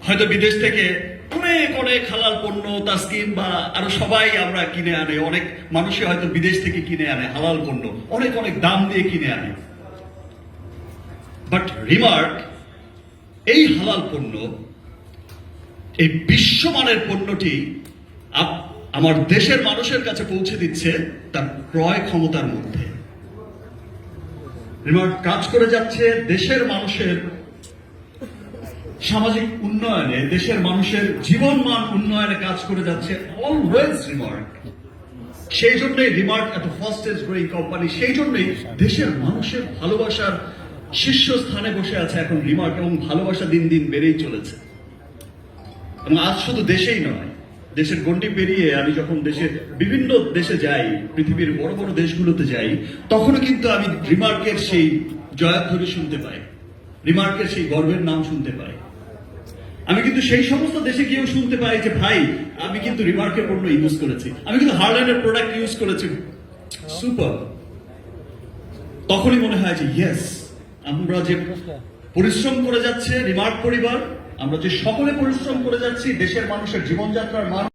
হয়তো বিদেশ থেকে অনেক অনেক হালাল পণ্য তাসকিন বা আরো সবাই আমরা কিনে আনে, অনেক মানুষই হয়তো বিদেশ থেকে কিনে আনে হালাল পণ্য, অনেক অনেক দাম দিয়ে কিনে আনে। বাট রিমার্ক এই হালাল পণ্য, এই বিশ্বমানের পণ্যটি আমার দেশের মানুষের কাছে পৌঁছে দিচ্ছে তার ক্রয় ক্ষমতার মধ্যে। রিমার্ক কাজ করে যাচ্ছে দেশের মানুষের সামাজিক উন্নয়নে, দেশের মানুষের জীবনমান উন্নয়নে কাজ করে যাচ্ছে অলওয়েজ রিমার্ক। সেই জন্যই রিমার্ক এত ফাস্টেস্ট গ্রোয়িং কোম্পানি, সেই জন্যই দেশের মানুষের ভালোবাসার শীর্ষস্থানে বসে আছে এখন রিমার্ক, এবং ভালোবাসা দিন দিন বেড়েই চলেছে। এবং আজ শুধু দেশেই নয়, দেশের গণ্ডি পেরিয়ে আমি যখন বিভিন্ন দেশে যাই, পৃথিবীর বড় বড় দেশগুলোতে যাই, তখনও কিন্তু আমি রিমার্কের সেই জয়ধ্বনি শুনতে পাই, রিমার্কের সেই গর্বের নাম শুনতে পাই। আমি কিন্তু সেই সমস্ত দেশে গিয়েও শুনতে পাই যে ভাই আমি কিন্তু রিমার্কের পণ্য ইউজ করেছি, আমি কিন্তু হার্ল্যান্ডের প্রোডাক্ট ইউজ করেছি, সুপার। তখনই মনে হয় যে ইয়েস, আমরা যে পরিশ্রম করে যাচ্ছে রিমার্ক পরিবার, আমরা যে সকলে পরিশ্রম করে যাচ্ছি দেশের মানুষের জীবনযাত্রার মান